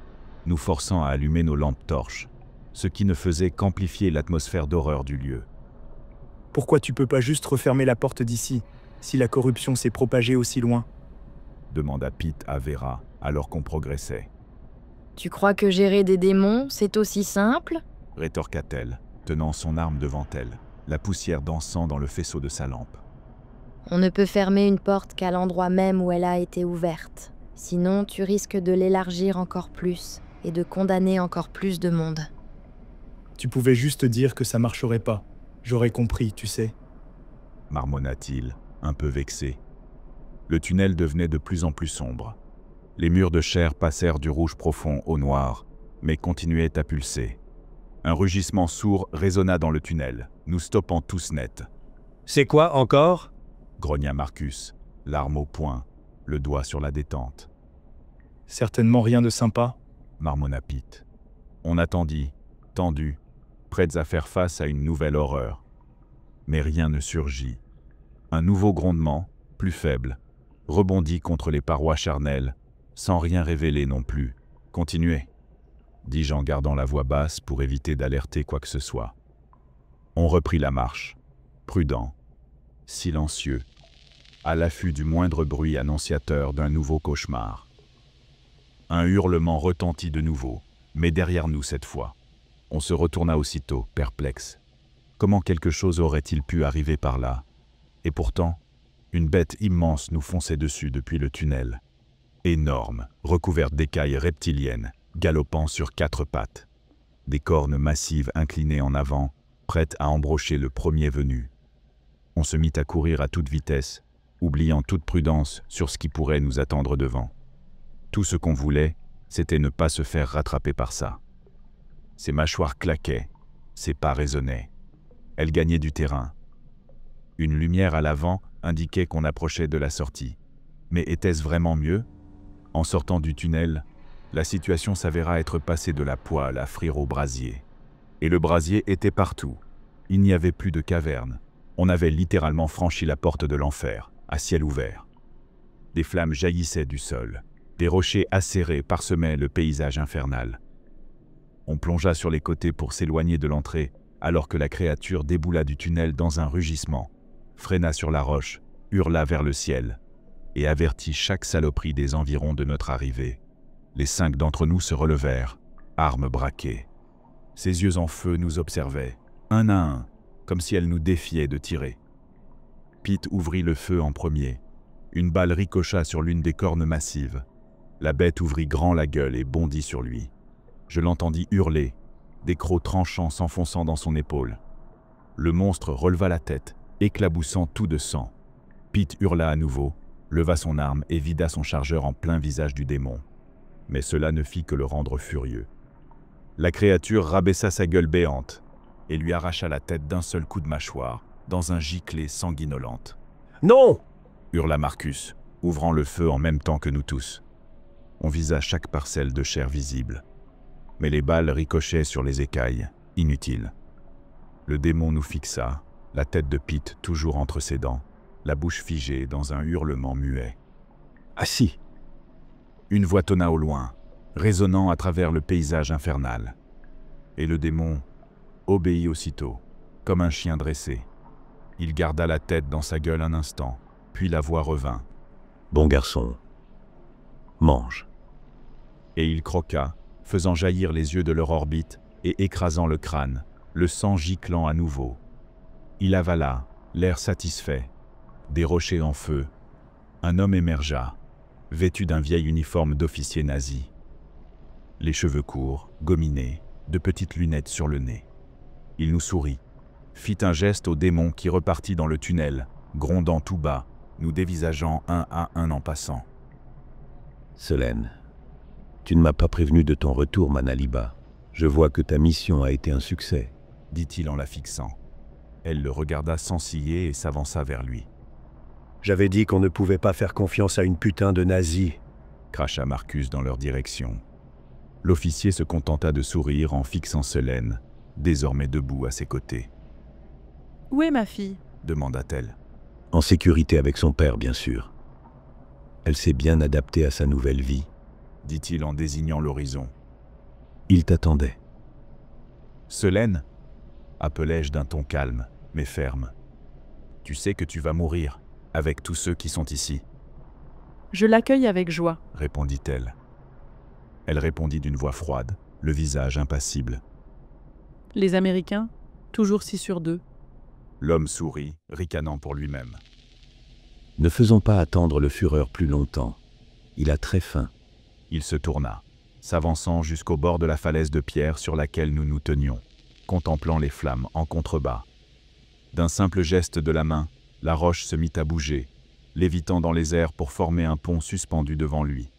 nous forçant à allumer nos lampes torches, ce qui ne faisait qu'amplifier l'atmosphère d'horreur du lieu. Pourquoi tu peux pas juste refermer la porte d'ici, si la corruption s'est propagée aussi loin? Demanda Pete à Vera, alors qu'on progressait. Tu crois que gérer des démons, c'est aussi simple? Rétorqua-t-elle, tenant son arme devant elle, la poussière dansant dans le faisceau de sa lampe. On ne peut fermer une porte qu'à l'endroit même où elle a été ouverte. Sinon, tu risques de l'élargir encore plus et de condamner encore plus de monde. Tu pouvais juste dire que ça marcherait pas. J'aurais compris, tu sais. Marmonna-t-il, un peu vexé. Le tunnel devenait de plus en plus sombre. Les murs de chair passèrent du rouge profond au noir, mais continuaient à pulser. Un rugissement sourd résonna dans le tunnel, nous stoppant tous net. « C'est quoi encore ?» grogna Marcus, l'arme au poing, le doigt sur la détente. Certainement rien de sympa. Marmonna Pete. On attendit, tendus, prêts à faire face à une nouvelle horreur. Mais rien ne surgit. Un nouveau grondement, plus faible, rebondit contre les parois charnelles, sans rien révéler non plus. « Continuez », dis-je en gardant la voix basse pour éviter d'alerter quoi que ce soit. On reprit la marche, prudent, silencieux, à l'affût du moindre bruit annonciateur d'un nouveau cauchemar. Un hurlement retentit de nouveau, mais derrière nous cette fois. On se retourna aussitôt, perplexe. Comment quelque chose aurait-il pu arriver par là? Et pourtant, une bête immense nous fonçait dessus depuis le tunnel. Énorme, recouverte d'écailles reptiliennes, galopant sur 4 pattes. Des cornes massives inclinées en avant, prêtes à embrocher le premier venu. On se mit à courir à toute vitesse, oubliant toute prudence sur ce qui pourrait nous attendre devant. Tout ce qu'on voulait, c'était ne pas se faire rattraper par ça. Ses mâchoires claquaient, ses pas résonnaient. Elle gagnait du terrain. Une lumière à l'avant indiquait qu'on approchait de la sortie. Mais était-ce vraiment mieux? En sortant du tunnel, la situation s'avéra être passée de la poêle à frire au brasier. Et le brasier était partout. Il n'y avait plus de caverne. On avait littéralement franchi la porte de l'enfer, à ciel ouvert. Des flammes jaillissaient du sol. Des rochers acérés parsemaient le paysage infernal. On plongea sur les côtés pour s'éloigner de l'entrée, alors que la créature déboula du tunnel dans un rugissement, freina sur la roche, hurla vers le ciel, et avertit chaque saloperie des environs de notre arrivée. Les 5 d'entre nous se relevèrent, armes braquées. Ses yeux en feu nous observaient, un à un, comme si elle nous défiait de tirer. Pete ouvrit le feu en premier. Une balle ricocha sur l'une des cornes massives. La bête ouvrit grand la gueule et bondit sur lui. Je l'entendis hurler, des crocs tranchants s'enfonçant dans son épaule. Le monstre releva la tête, éclaboussant tout de sang. Pete hurla à nouveau, leva son arme et vida son chargeur en plein visage du démon. Mais cela ne fit que le rendre furieux. La créature rabaissa sa gueule béante et lui arracha la tête d'un seul coup de mâchoire, dans un giclée sanguinolente. « Non !» hurla Marcus, ouvrant le feu en même temps que nous tous. On visa chaque parcelle de chair visible. Mais les balles ricochaient sur les écailles, inutiles. Le démon nous fixa, la tête de Pete toujours entre ses dents, la bouche figée dans un hurlement muet. « Assis !» Une voix tonna au loin, résonnant à travers le paysage infernal. Et le démon obéit aussitôt, comme un chien dressé. Il garda la tête dans sa gueule un instant, puis la voix revint. « Bon garçon, mange. » Et il croqua, faisant jaillir les yeux de leur orbite et écrasant le crâne, le sang giclant à nouveau. Il avala, l'air satisfait. Des rochers en feu. Un homme émergea, vêtu d'un vieil uniforme d'officier nazi. Les cheveux courts, gominés, de petites lunettes sur le nez. Il nous sourit, fit un geste au démon qui repartit dans le tunnel, grondant tout bas, nous dévisageant un à un en passant. « Selene, tu ne m'as pas prévenu de ton retour, Manaliba. Je vois que ta mission a été un succès, » dit-il en la fixant. Elle le regarda sans ciller et s'avança vers lui. « J'avais dit qu'on ne pouvait pas faire confiance à une putain de nazi, » cracha Marcus dans leur direction. L'officier se contenta de sourire en fixant Selene, désormais debout à ses côtés. « Où est ma fille » demanda-t-elle. « En sécurité avec son père, bien sûr. Elle s'est bien adaptée à sa nouvelle vie, » dit-il en désignant l'horizon. « Il t'attendait. »« Selene » appelai-je d'un ton calme, mais ferme. « Tu sais que tu vas mourir, avec tous ceux qui sont ici. » « Je l'accueille avec joie, » répondit-elle. Elle répondit d'une voix froide, le visage impassible. « Les Américains, toujours 6 sur 2. » L'homme sourit, ricanant pour lui-même. « Ne faisons pas attendre le Führer plus longtemps. Il a très faim. » Il se tourna, s'avançant jusqu'au bord de la falaise de pierre sur laquelle nous nous tenions, contemplant les flammes en contrebas. D'un simple geste de la main, la roche se mit à bouger, lévitant dans les airs pour former un pont suspendu devant lui.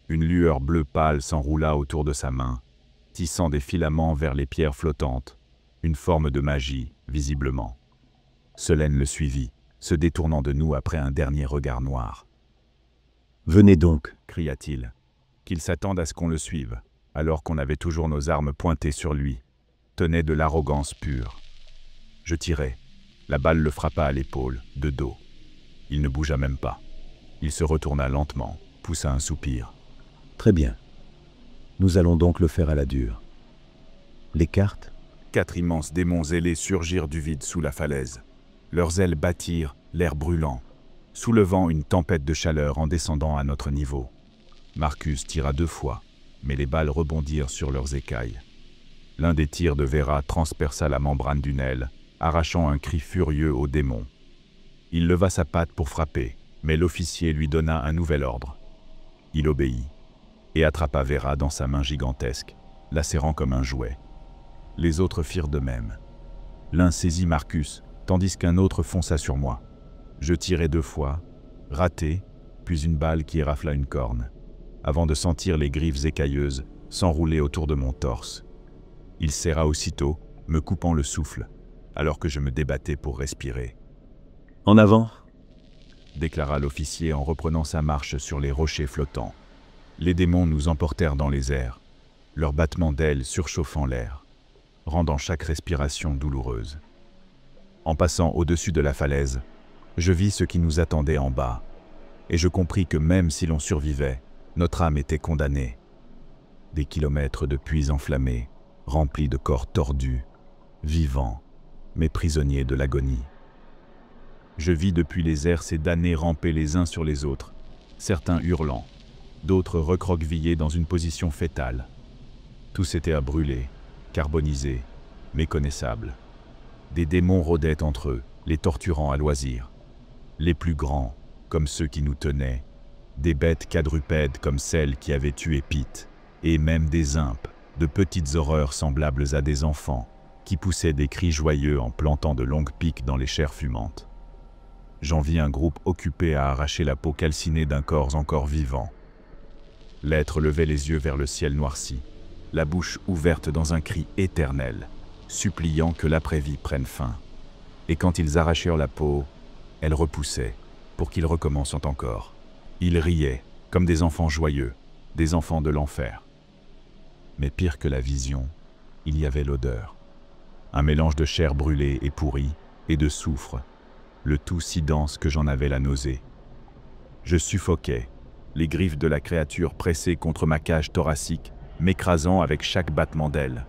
Une lueur bleue pâle s'enroula autour de sa main, tissant des filaments vers les pierres flottantes, une forme de magie, visiblement. Selene le suivit, se détournant de nous après un dernier regard noir. « Venez donc » cria-t-il, qu'il s'attende à ce qu'on le suive, alors qu'on avait toujours nos armes pointées sur lui, tenait de l'arrogance pure. Je tirai. La balle le frappa à l'épaule, de dos. Il ne bougea même pas. Il se retourna lentement, poussa un soupir. « Très bien. Nous allons donc le faire à la dure. Les cartes ?» 4 immenses démons ailés surgirent du vide sous la falaise. Leurs ailes battirent, l'air brûlant, soulevant une tempête de chaleur en descendant à notre niveau. Marcus tira 2 fois, mais les balles rebondirent sur leurs écailles. L'un des tirs de Vera transperça la membrane d'une aile, arrachant un cri furieux au démon. Il leva sa patte pour frapper, mais l'officier lui donna un nouvel ordre. Il obéit, et attrapa Vera dans sa main gigantesque, la serrant comme un jouet. Les autres firent de même. L'un saisit Marcus, tandis qu'un autre fonça sur moi. Je tirai 2 fois, raté, puis une balle qui érafla une corne. avant de sentir les griffes écailleuses s'enrouler autour de mon torse. Il serra aussitôt, me coupant le souffle, alors que je me débattais pour respirer. « En avant !» déclara l'officier en reprenant sa marche sur les rochers flottants. Les démons nous emportèrent dans les airs, leurs battements d'ailes surchauffant l'air, rendant chaque respiration douloureuse. En passant au-dessus de la falaise, je vis ce qui nous attendait en bas, et je compris que même si l'on survivait, notre âme était condamnée. Des kilomètres de puits enflammés, remplis de corps tordus, vivants, mais prisonniers de l'agonie. Je vis depuis les airs ces damnés ramper les uns sur les autres, certains hurlant, d'autres recroquevillés dans une position fétale. Tous étaient à brûler, carbonisés, méconnaissables. Des démons rôdaient entre eux, les torturant à loisir. Les plus grands, comme ceux qui nous tenaient, des bêtes quadrupèdes comme celles qui avaient tué Pete, et même des impes, de petites horreurs semblables à des enfants, qui poussaient des cris joyeux en plantant de longues piques dans les chairs fumantes. J'en vis un groupe occupé à arracher la peau calcinée d'un corps encore vivant. L'être levait les yeux vers le ciel noirci, la bouche ouverte dans un cri éternel, suppliant que l'après-vie prenne fin. Et quand ils arrachèrent la peau, elle repoussait, pour qu'ils recommencent encore. Ils riaient, comme des enfants joyeux, des enfants de l'enfer. Mais pire que la vision, il y avait l'odeur. Un mélange de chair brûlée et pourrie, et de soufre, le tout si dense que j'en avais la nausée. Je suffoquais, les griffes de la créature pressées contre ma cage thoracique, m'écrasant avec chaque battement d'aile.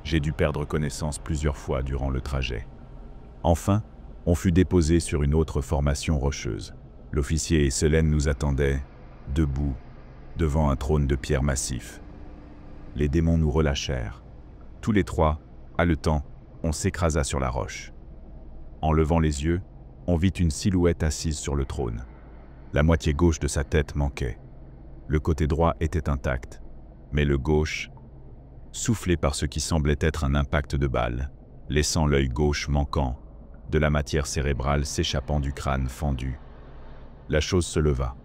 J'ai dû perdre connaissance plusieurs fois durant le trajet. Enfin, on fut déposé sur une autre formation rocheuse. L'officier et Selene nous attendaient, debout, devant un trône de pierre massif. Les démons nous relâchèrent. Tous les trois, haletants, on s'écrasa sur la roche. En levant les yeux, on vit une silhouette assise sur le trône. La moitié gauche de sa tête manquait. Le côté droit était intact, mais le gauche, soufflé par ce qui semblait être un impact de balle, laissant l'œil gauche manquant, de la matière cérébrale s'échappant du crâne fendu. La chose se leva.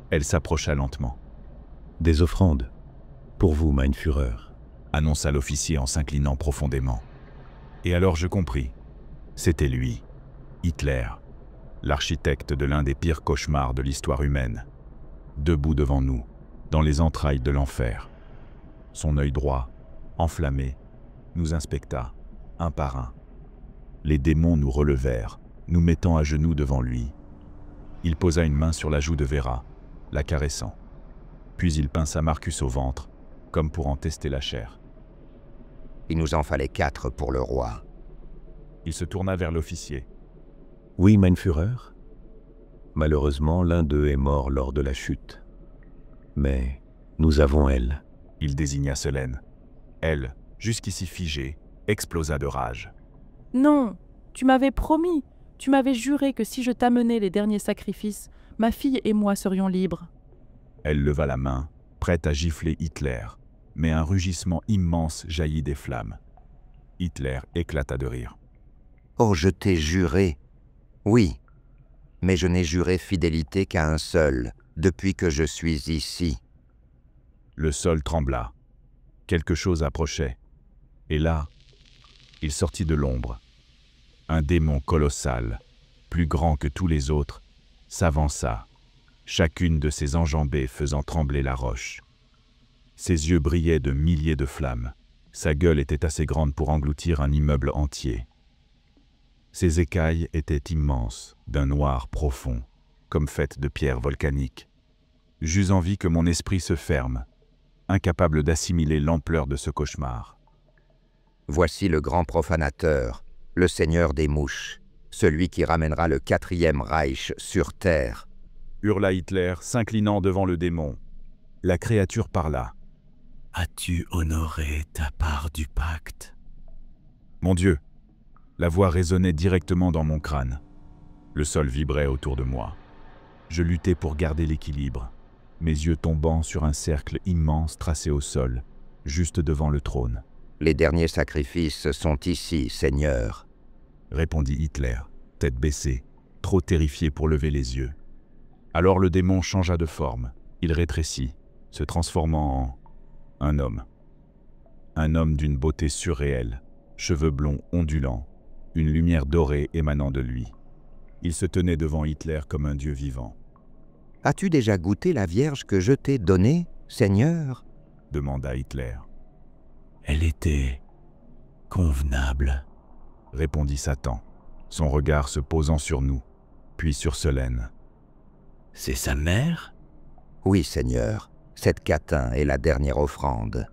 Elle s'approcha lentement. « Des offrandes. Pour vous, mein Führer », annonça l'officier en s'inclinant profondément. Et alors je compris. C'était lui, Hitler, l'architecte de l'un des pires cauchemars de l'histoire humaine, debout devant nous, dans les entrailles de l'enfer. Son œil droit, enflammé, nous inspecta, un par un. Les démons nous relevèrent, nous mettant à genoux devant lui. Il posa une main sur la joue de Vera, la caressant. Puis il pinça Marcus au ventre, comme pour en tester la chair. Il nous en fallait 4 pour le roi. Il se tourna vers l'officier. « Oui, mein Führer. Malheureusement, l'un d'eux est mort lors de la chute. Mais nous avons elle. » Il désigna Selene. Elle, jusqu'ici figée, explosa de rage. « Non, tu m'avais promis, tu m'avais juré que si je t'amenais les derniers sacrifices, ma fille et moi serions libres. » Elle leva la main, prête à gifler Hitler, mais un rugissement immense jaillit des flammes. Hitler éclata de rire. « Oh, je t'ai juré. Oui, mais je n'ai juré fidélité qu'à un seul, depuis que je suis ici. » Le sol trembla. Quelque chose approchait. Et là, il sortit de l'ombre. Un démon colossal, plus grand que tous les autres, s'avança, chacune de ses enjambées faisant trembler la roche. Ses yeux brillaient de milliers de flammes. Sa gueule était assez grande pour engloutir un immeuble entier. Ses écailles étaient immenses, d'un noir profond, comme faites de pierres volcaniques. J'eus envie que mon esprit se ferme, incapable d'assimiler l'ampleur de ce cauchemar. Voici le grand profanateur, le seigneur des mouches, celui qui ramènera le 4e Reich sur terre. Hurla Hitler, s'inclinant devant le démon. La créature parla. « As-tu honoré ta part du pacte ?» Mon Dieu! La voix résonnait directement dans mon crâne. Le sol vibrait autour de moi. Je luttais pour garder l'équilibre, mes yeux tombant sur un cercle immense tracé au sol, juste devant le trône. « Les derniers sacrifices sont ici, Seigneur, » répondit Hitler, tête baissée, trop terrifié pour lever les yeux. Alors le démon changea de forme. Il rétrécit, se transformant en un homme. Un homme d'une beauté surréelle, cheveux blonds ondulants, une lumière dorée émanant de lui. Il se tenait devant Hitler comme un dieu vivant. « As-tu déjà goûté la Vierge que je t'ai donnée, Seigneur » demanda Hitler. Elle était convenable, répondit Satan, son regard se posant sur nous, puis sur Solène. C'est sa mère? Oui, Seigneur, cette catin est la dernière offrande.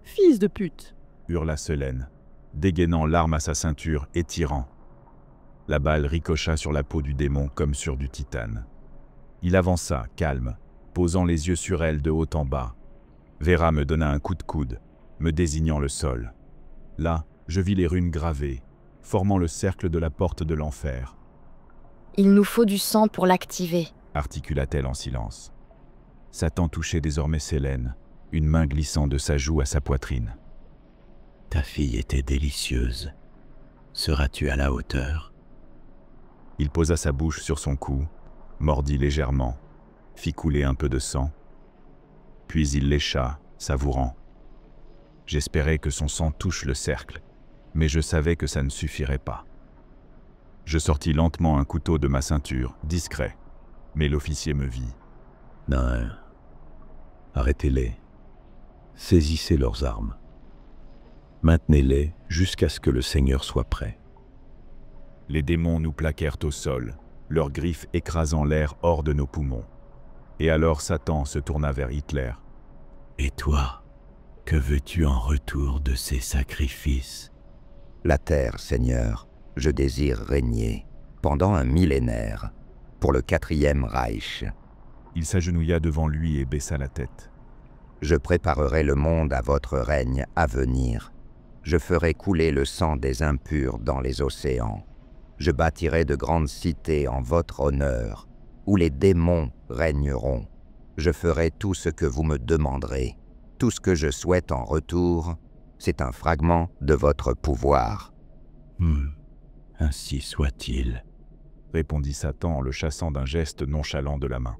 Fils de pute! Hurla Solène, dégainant l'arme à sa ceinture et tirant. La balle ricocha sur la peau du démon comme sur du titane. Il avança, calme, posant les yeux sur elle de haut en bas. Vera me donna un coup de coude, me désignant le sol. Là, je vis les runes gravées, formant le cercle de la porte de l'enfer. « Il nous faut du sang pour l'activer », articula-t-elle en silence. Satan touchait désormais Solène, une main glissant de sa joue à sa poitrine. « Ta fille était délicieuse. Seras-tu à la hauteur ?» Il posa sa bouche sur son cou, mordit légèrement, fit couler un peu de sang, puis il lécha, savourant. J'espérais que son sang touche le cercle, mais je savais que ça ne suffirait pas. Je sortis lentement un couteau de ma ceinture, discret, mais l'officier me vit. « Non, arrêtez-les. Saisissez leurs armes. Maintenez-les jusqu'à ce que le Seigneur soit prêt. » Les démons nous plaquèrent au sol, leurs griffes écrasant l'air hors de nos poumons. Et alors Satan se tourna vers Hitler. « Et toi, que veux-tu en retour de ces sacrifices ?» « La terre, Seigneur, je désire régner, pendant un millénaire, pour le 4e Reich. » Il s'agenouilla devant lui et baissa la tête. « Je préparerai le monde à votre règne à venir. Je ferai couler le sang des impurs dans les océans. Je bâtirai de grandes cités en votre honneur, où les démons régneront. Je ferai tout ce que vous me demanderez. Tout ce que je souhaite en retour, c'est un fragment de votre pouvoir. » « Ainsi soit-il, » répondit Satan en le chassant d'un geste nonchalant de la main.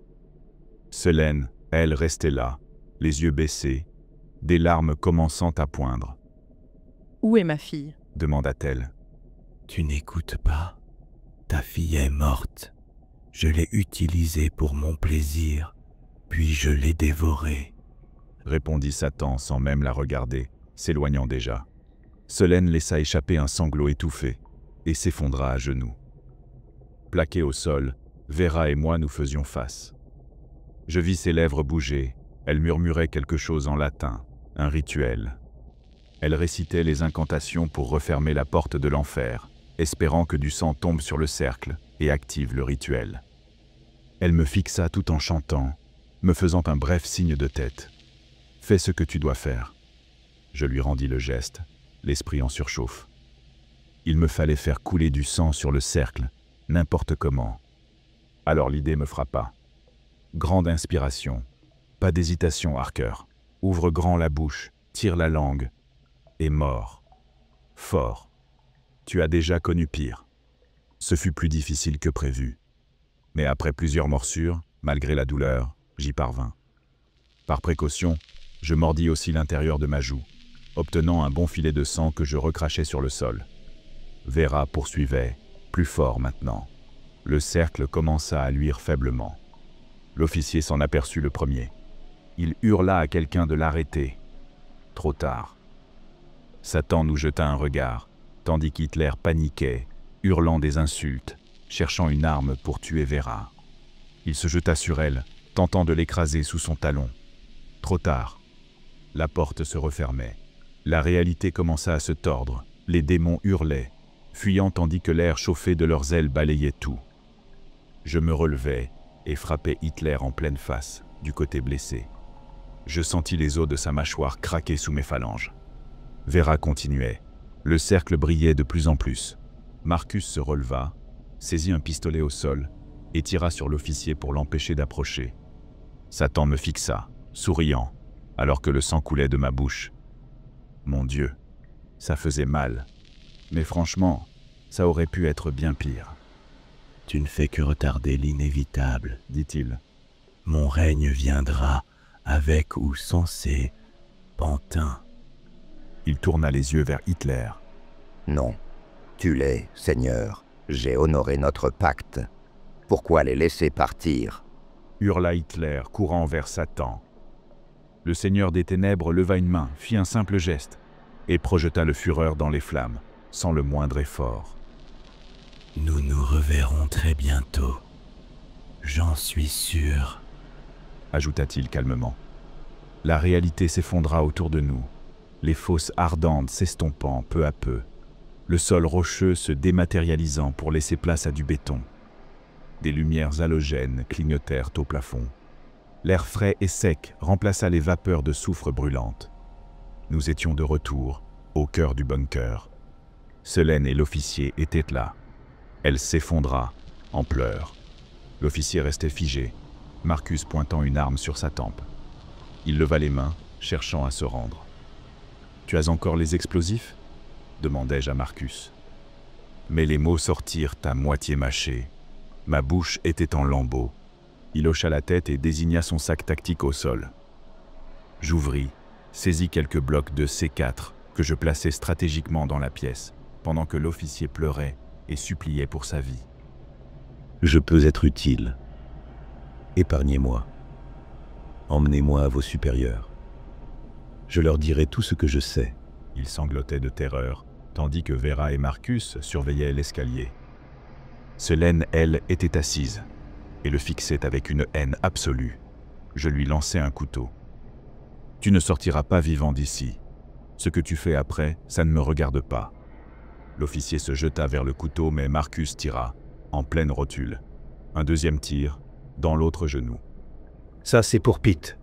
Solène, elle, restait là, les yeux baissés, des larmes commençant à poindre. « Où est ma fille » demanda-t-elle. « Tu n'écoutes pas. Ta fille est morte. Je l'ai utilisée pour mon plaisir, puis je l'ai dévorée. » répondit Satan sans même la regarder, s'éloignant déjà. Solène laissa échapper un sanglot étouffé et s'effondra à genoux. Plaqués au sol, Vera et moi nous faisions face. Je vis ses lèvres bouger, elle murmurait quelque chose en latin, un rituel. Elle récitait les incantations pour refermer la porte de l'enfer, espérant que du sang tombe sur le cercle et active le rituel. Elle me fixa tout en chantant, me faisant un bref signe de tête. « Fais ce que tu dois faire. » Je lui rendis le geste, l'esprit en surchauffe. Il me fallait faire couler du sang sur le cercle, n'importe comment. Alors l'idée me frappa. Grande inspiration. Pas d'hésitation, Harker. Ouvre grand la bouche, tire la langue, et mort. Fort. Tu as déjà connu pire. Ce fut plus difficile que prévu. Mais après plusieurs morsures, malgré la douleur, j'y parvins. Par précaution, je mordis aussi l'intérieur de ma joue, obtenant un bon filet de sang que je recrachai sur le sol. Vera poursuivait, plus fort maintenant. Le cercle commença à luire faiblement. L'officier s'en aperçut le premier. Il hurla à quelqu'un de l'arrêter. Trop tard. Satan nous jeta un regard, tandis qu'Hitler paniquait, hurlant des insultes, cherchant une arme pour tuer Vera. Il se jeta sur elle, tentant de l'écraser sous son talon. Trop tard. La porte se refermait. La réalité commença à se tordre. Les démons hurlaient, fuyant tandis que l'air chauffé de leurs ailes balayait tout. Je me relevai et frappai Hitler en pleine face, du côté blessé. Je sentis les os de sa mâchoire craquer sous mes phalanges. Vera continuait. Le cercle brillait de plus en plus. Marcus se releva, saisit un pistolet au sol et tira sur l'officier pour l'empêcher d'approcher. Satan me fixa, souriant, alors que le sang coulait de ma bouche. Mon Dieu, ça faisait mal. Mais franchement, ça aurait pu être bien pire. « Tu ne fais que retarder l'inévitable, » dit-il. « Mon règne viendra avec ou sans ces pantins. Il tourna les yeux vers Hitler. Non, tue-les, Seigneur. J'ai honoré notre pacte. Pourquoi les laisser partir? Hurla Hitler, courant vers Satan. Le Seigneur des Ténèbres leva une main, fit un simple geste, et projeta le Führer dans les flammes, sans le moindre effort. Nous nous reverrons très bientôt. J'en suis sûr, ajouta-t-il calmement. La réalité s'effondra autour de nous, les fosses ardentes s'estompant peu à peu, le sol rocheux se dématérialisant pour laisser place à du béton. Des lumières halogènes clignotèrent au plafond. L'air frais et sec remplaça les vapeurs de soufre brûlantes. Nous étions de retour, au cœur du bunker. Selène et l'officier étaient là. Elle s'effondra, en pleurs. L'officier restait figé, Marcus pointant une arme sur sa tempe. Il leva les mains, cherchant à se rendre. « Tu as encore les explosifs » demandai-je à Marcus. Mais les mots sortirent à moitié mâchés. Ma bouche était en lambeaux. Il hocha la tête et désigna son sac tactique au sol. J'ouvris, saisis quelques blocs de C4 que je plaçai stratégiquement dans la pièce, pendant que l'officier pleurait et suppliait pour sa vie. Je peux être utile. Épargnez-moi. Emmenez-moi à vos supérieurs. Je leur dirai tout ce que je sais. Il sanglotait de terreur, tandis que Vera et Marcus surveillaient l'escalier. Selène, elle, était assise, et le fixait avec une haine absolue. Je lui lançai un couteau. « Tu ne sortiras pas vivant d'ici. Ce que tu fais après, ça ne me regarde pas. » L'officier se jeta vers le couteau, mais Marcus tira, en pleine rotule. Un deuxième tir, dans l'autre genou. « Ça, c'est pour Pete !»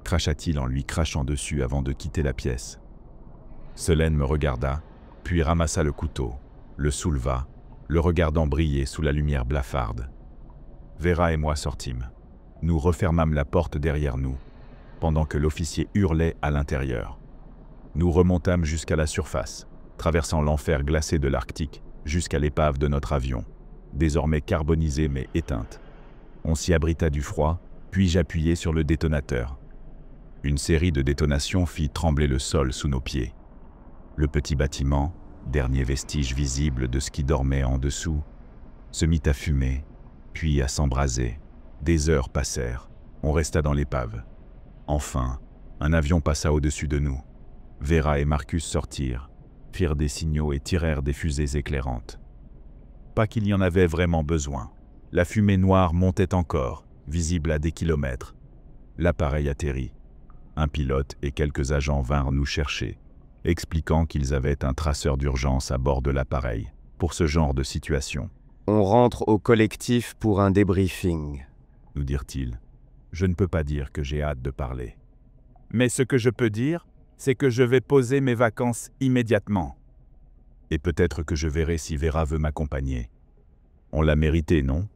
cracha-t-il en lui crachant dessus avant de quitter la pièce. Selène me regarda, puis ramassa le couteau, le souleva, le regardant briller sous la lumière blafarde. Vera et moi sortîmes. Nous refermâmes la porte derrière nous, pendant que l'officier hurlait à l'intérieur. Nous remontâmes jusqu'à la surface, traversant l'enfer glacé de l'Arctique jusqu'à l'épave de notre avion, désormais carbonisée mais éteinte. On s'y abrita du froid, puis j'appuyai sur le détonateur. Une série de détonations fit trembler le sol sous nos pieds. Le petit bâtiment, dernier vestige visible de ce qui dormait en dessous, se mit à fumer, puis à s'embraser. Des heures passèrent, on resta dans l'épave. Enfin, un avion passa au-dessus de nous. Vera et Marcus sortirent, firent des signaux et tirèrent des fusées éclairantes. Pas qu'il y en avait vraiment besoin. La fumée noire montait encore, visible à des kilomètres. L'appareil atterrit. Un pilote et quelques agents vinrent nous chercher, expliquant qu'ils avaient un traceur d'urgence à bord de l'appareil, pour ce genre de situation. « On rentre au collectif pour un débriefing », nous dirent-ils. Je ne peux pas dire que j'ai hâte de parler. Mais ce que je peux dire, c'est que je vais poser mes vacances immédiatement. Et peut-être que je verrai si Vera veut m'accompagner. On l'a mérité, non ?